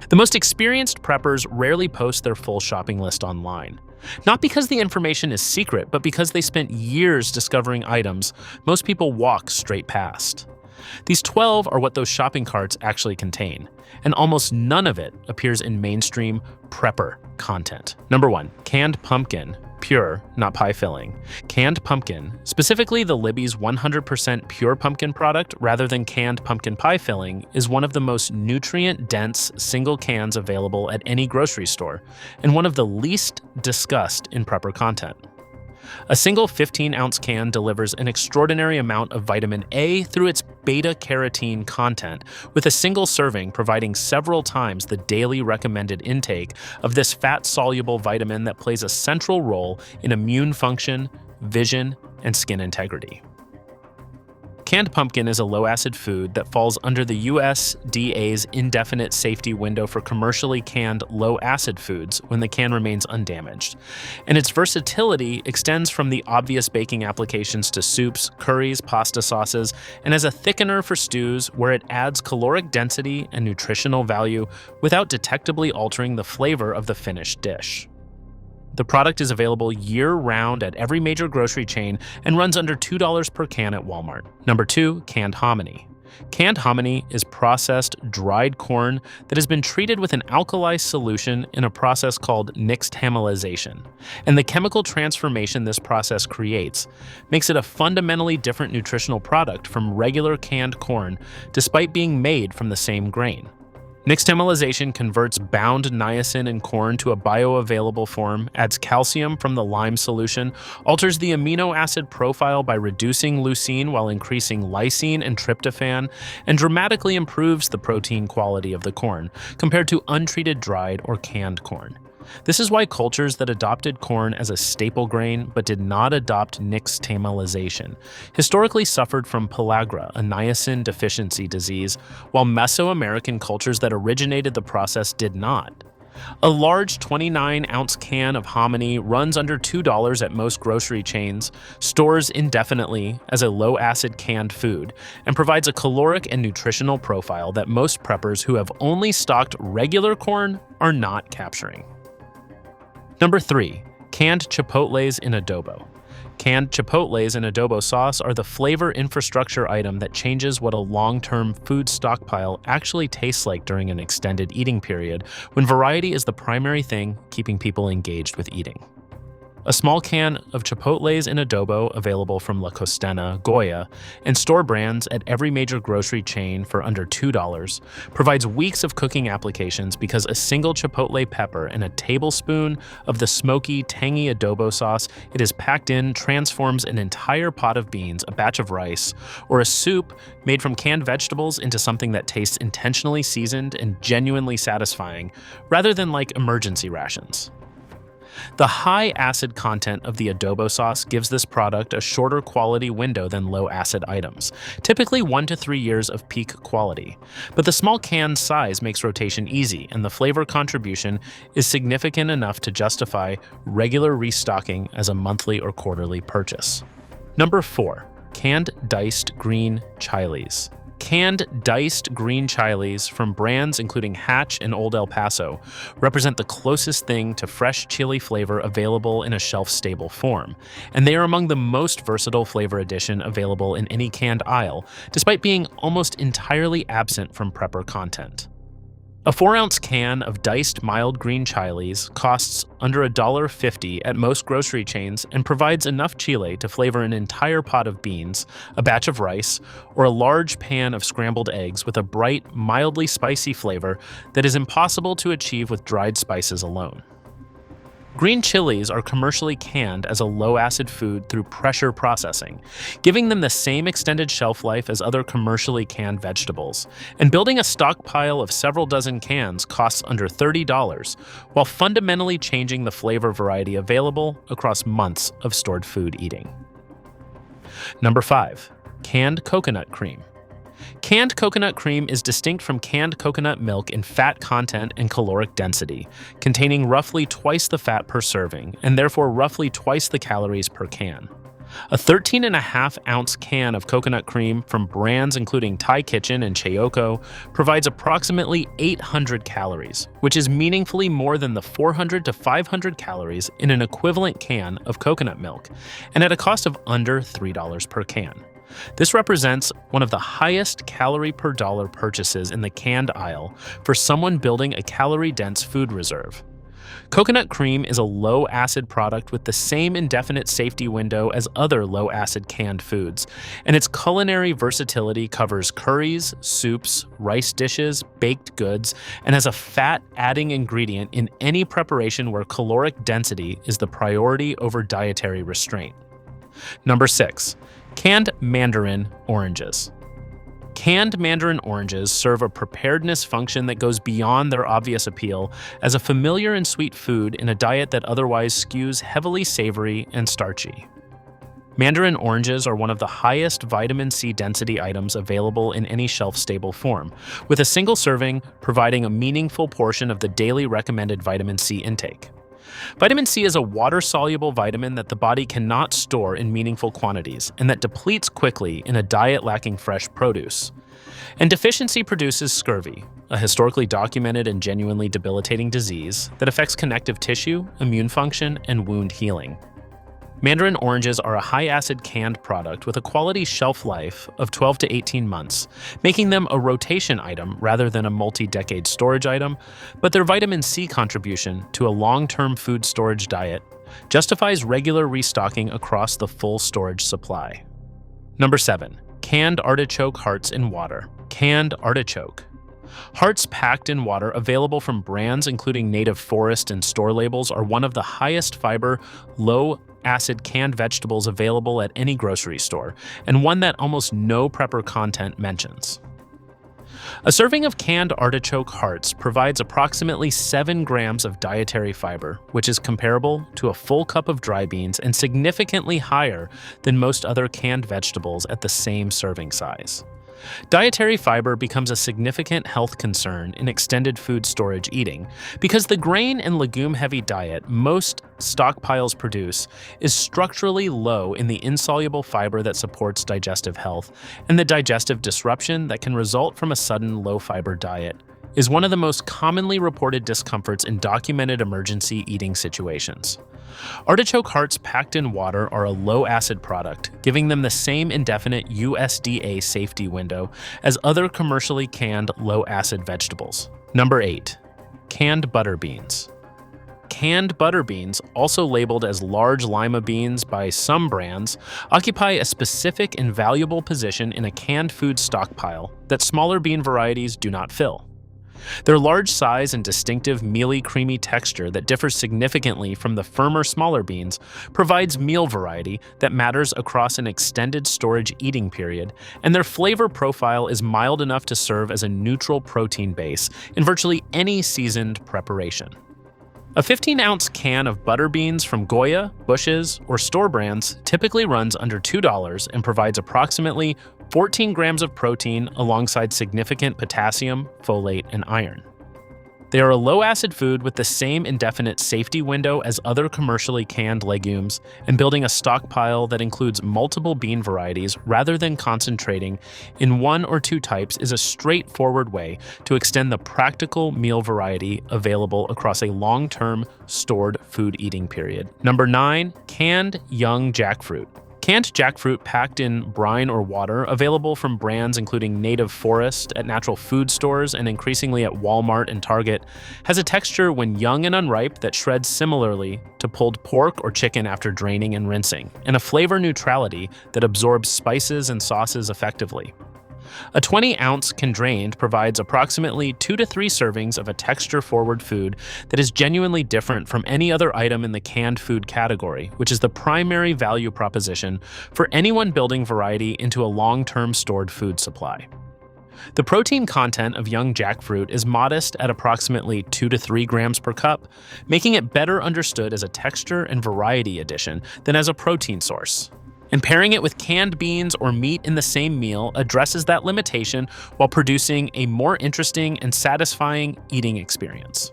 The most experienced preppers rarely post their full shopping list online. Not because the information is secret, but because they spent years discovering items most people walk straight past. These 12 are what those shopping carts actually contain, and almost none of it appears in mainstream prepper content. Number 1, canned pumpkin. Pure, not pie filling. Canned pumpkin, specifically the Libby's 100% pure pumpkin product rather than canned pumpkin pie filling, is one of the most nutrient-dense single cans available at any grocery store, and one of the least discussed in prepper content. A single 15-ounce can delivers an extraordinary amount of vitamin A through its beta-carotene content, with a single serving providing several times the daily recommended intake of this fat-soluble vitamin that plays a central role in immune function, vision, and skin integrity. Canned pumpkin is a low-acid food that falls under the USDA's indefinite safety window for commercially canned low-acid foods when the can remains undamaged, and its versatility extends from the obvious baking applications to soups, curries, pasta sauces, and as a thickener for stews where it adds caloric density and nutritional value without detectably altering the flavor of the finished dish. The product is available year-round at every major grocery chain and runs under $2 per can at Walmart. Number 2, canned hominy. Canned hominy is processed dried corn that has been treated with an alkali solution in a process called nixtamalization, and the chemical transformation this process creates makes it a fundamentally different nutritional product from regular canned corn despite being made from the same grain. Nixtamalization converts bound niacin in corn to a bioavailable form, adds calcium from the lime solution, alters the amino acid profile by reducing leucine while increasing lysine and tryptophan, and dramatically improves the protein quality of the corn compared to untreated dried or canned corn. This is why cultures that adopted corn as a staple grain but did not adopt nixtamalization historically suffered from pellagra, a niacin deficiency disease, while Mesoamerican cultures that originated the process did not. A large 29-ounce can of hominy runs under $2 at most grocery chains, stores indefinitely as a low-acid canned food, and provides a caloric and nutritional profile that most preppers who have only stocked regular corn are not capturing. Number 3, canned chipotles in adobo. Canned chipotles in adobo sauce are the flavor infrastructure item that changes what a long-term food stockpile actually tastes like during an extended eating period, when variety is the primary thing keeping people engaged with eating. A small can of chipotles in adobo available from La Costena, Goya, and store brands at every major grocery chain for under $2 provides weeks of cooking applications because a single chipotle pepper and a tablespoon of the smoky, tangy adobo sauce it is packed in transforms an entire pot of beans, a batch of rice, or a soup made from canned vegetables into something that tastes intentionally seasoned and genuinely satisfying, rather than like emergency rations. The high acid content of the adobo sauce gives this product a shorter quality window than low-acid items, typically 1 to 3 years of peak quality. But the small can size makes rotation easy, and the flavor contribution is significant enough to justify regular restocking as a monthly or quarterly purchase. Number 4, canned diced green chilies. Canned diced green chilies from brands including Hatch and Old El Paso represent the closest thing to fresh chili flavor available in a shelf-stable form, and they are among the most versatile flavor addition available in any canned aisle, despite being almost entirely absent from prepper content. A 4-ounce can of diced mild green chilies costs under $1.50 at most grocery chains and provides enough chile to flavor an entire pot of beans, a batch of rice, or a large pan of scrambled eggs with a bright, mildly spicy flavor that is impossible to achieve with dried spices alone. Green chilies are commercially canned as a low-acid food through pressure processing, giving them the same extended shelf life as other commercially canned vegetables, and building a stockpile of several dozen cans costs under $30, while fundamentally changing the flavor variety available across months of stored food eating. Number 5, canned coconut cream. Canned coconut cream is distinct from canned coconut milk in fat content and caloric density, containing roughly twice the fat per serving, and therefore roughly twice the calories per can. A 13.5-ounce can of coconut cream from brands including Thai Kitchen and Chayoko provides approximately 800 calories, which is meaningfully more than the 400 to 500 calories in an equivalent can of coconut milk, and at a cost of under $3 per can. This represents one of the highest calorie per dollar purchases in the canned aisle for someone building a calorie-dense food reserve. Coconut cream is a low-acid product with the same indefinite safety window as other low-acid canned foods, and its culinary versatility covers curries, soups, rice dishes, baked goods, and as a fat-adding ingredient in any preparation where caloric density is the priority over dietary restraint. Number 6. Canned mandarin oranges. Canned mandarin oranges serve a preparedness function that goes beyond their obvious appeal as a familiar and sweet food in a diet that otherwise skews heavily savory and starchy. Mandarin oranges are one of the highest vitamin C density items available in any shelf-stable form, with a single serving providing a meaningful portion of the daily recommended vitamin C intake. Vitamin C is a water-soluble vitamin that the body cannot store in meaningful quantities and that depletes quickly in a diet lacking fresh produce. And deficiency produces scurvy, a historically documented and genuinely debilitating disease that affects connective tissue, immune function, and wound healing. Mandarin oranges are a high-acid canned product with a quality shelf life of 12 to 18 months, making them a rotation item rather than a multi-decade storage item, but their vitamin C contribution to a long-term food storage diet justifies regular restocking across the full storage supply. Number 7. Canned artichoke hearts in water. Canned artichoke. Hearts packed in water available from brands including Native Forest and Store Labels are one of the highest fiber, low-acid canned vegetables available at any grocery store, and one that almost no prepper content mentions. A serving of canned artichoke hearts provides approximately 7 grams of dietary fiber, which is comparable to a full cup of dry beans and significantly higher than most other canned vegetables at the same serving size. Dietary fiber becomes a significant health concern in extended food storage eating because the grain and legume-heavy diet most stockpiles produce is structurally low in the insoluble fiber that supports digestive health, and the digestive disruption that can result from a sudden low-fiber diet is one of the most commonly reported discomforts in documented emergency eating situations. Artichoke hearts packed in water are a low-acid product, giving them the same indefinite USDA safety window as other commercially canned low-acid vegetables. Number 8. Canned butter beans. Canned butter beans, also labeled as large lima beans by some brands, occupy a specific and valuable position in a canned food stockpile that smaller bean varieties do not fill. Their large size and distinctive mealy, creamy texture that differs significantly from the firmer, smaller beans provides meal variety that matters across an extended storage eating period, and their flavor profile is mild enough to serve as a neutral protein base in virtually any seasoned preparation. A 15-ounce can of butter beans from Goya, Bush's, or store brands typically runs under $2 and provides approximately 14 grams of protein alongside significant potassium, folate, and iron. They are a low-acid food with the same indefinite safety window as other commercially canned legumes, and building a stockpile that includes multiple bean varieties rather than concentrating in one or two types is a straightforward way to extend the practical meal variety available across a long-term stored food eating period. Number 9. Canned young jackfruit. Canned jackfruit packed in brine or water, available from brands including Native Forest at natural food stores and increasingly at Walmart and Target, has a texture when young and unripe that shreds similarly to pulled pork or chicken after draining and rinsing, and a flavor neutrality that absorbs spices and sauces effectively. A 20-ounce can drained provides approximately 2 to 3 servings of a texture-forward food that is genuinely different from any other item in the canned food category, which is the primary value proposition for anyone building variety into a long-term stored food supply. The protein content of young jackfruit is modest at approximately 2 to 3 grams per cup, making it better understood as a texture and variety addition than as a protein source. And pairing it with canned beans or meat in the same meal addresses that limitation while producing a more interesting and satisfying eating experience.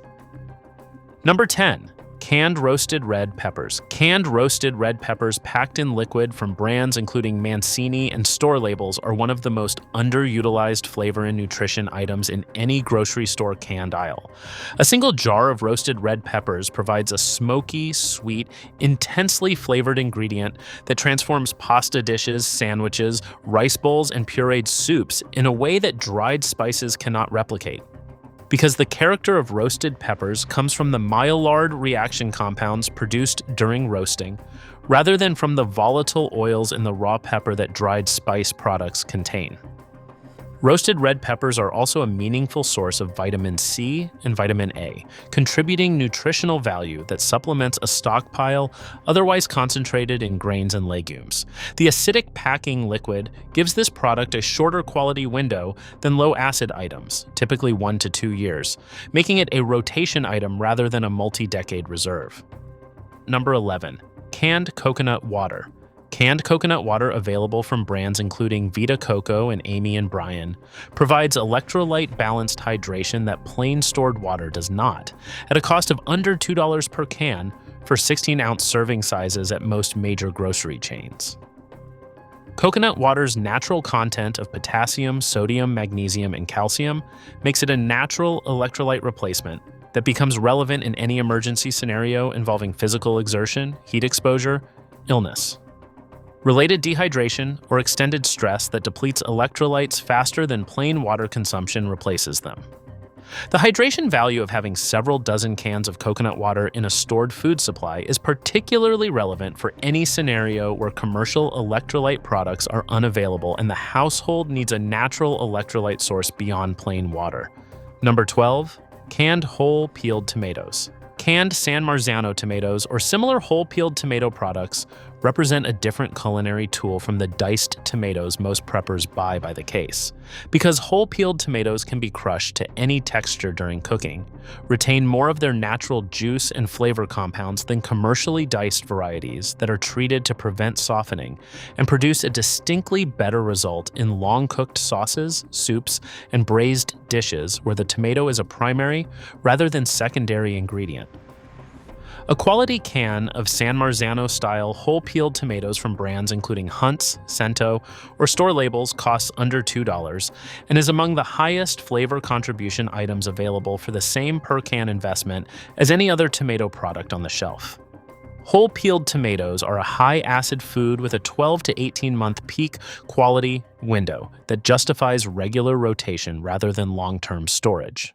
Number 10. Canned roasted red peppers. Canned roasted red peppers packed in liquid from brands including Mancini and Store Labels are one of the most underutilized flavor and nutrition items in any grocery store canned aisle. A single jar of roasted red peppers provides a smoky, sweet, intensely flavored ingredient that transforms pasta dishes, sandwiches, rice bowls, and pureed soups in a way that dried spices cannot replicate. Because the character of roasted peppers comes from the Maillard reaction compounds produced during roasting, rather than from the volatile oils in the raw pepper that dried spice products contain. Roasted red peppers are also a meaningful source of vitamin C and vitamin A, contributing nutritional value that supplements a stockpile otherwise concentrated in grains and legumes. The acidic packing liquid gives this product a shorter quality window than low-acid items, typically 1 to 2 years, making it a rotation item rather than a multi-decade reserve. Number 11. Canned coconut water. Canned coconut water available from brands including Vita Coco and Amy and Brian provides electrolyte-balanced hydration that plain stored water does not, at a cost of under $2 per can for 16-ounce serving sizes at most major grocery chains. Coconut water's natural content of potassium, sodium, magnesium, and calcium makes it a natural electrolyte replacement that becomes relevant in any emergency scenario involving physical exertion, heat exposure, illness. Related dehydration or extended stress that depletes electrolytes faster than plain water consumption replaces them. The hydration value of having several dozen cans of coconut water in a stored food supply is particularly relevant for any scenario where commercial electrolyte products are unavailable and the household needs a natural electrolyte source beyond plain water. Number 12. Canned whole peeled tomatoes. Canned San Marzano tomatoes or similar whole-peeled tomato products represent a different culinary tool from the diced tomatoes most preppers buy by the case. Because whole-peeled tomatoes can be crushed to any texture during cooking, retain more of their natural juice and flavor compounds than commercially diced varieties that are treated to prevent softening, and produce a distinctly better result in long-cooked sauces, soups, and braised dishes where the tomato is a primary rather than secondary ingredient. A quality can of San Marzano-style whole-peeled tomatoes from brands including Hunt's, Cento, or Store Labels costs under $2 and is among the highest flavor contribution items available for the same per-can investment as any other tomato product on the shelf. Whole-peeled tomatoes are a high-acid food with a 12 to 18-month peak quality window that justifies regular rotation rather than long-term storage.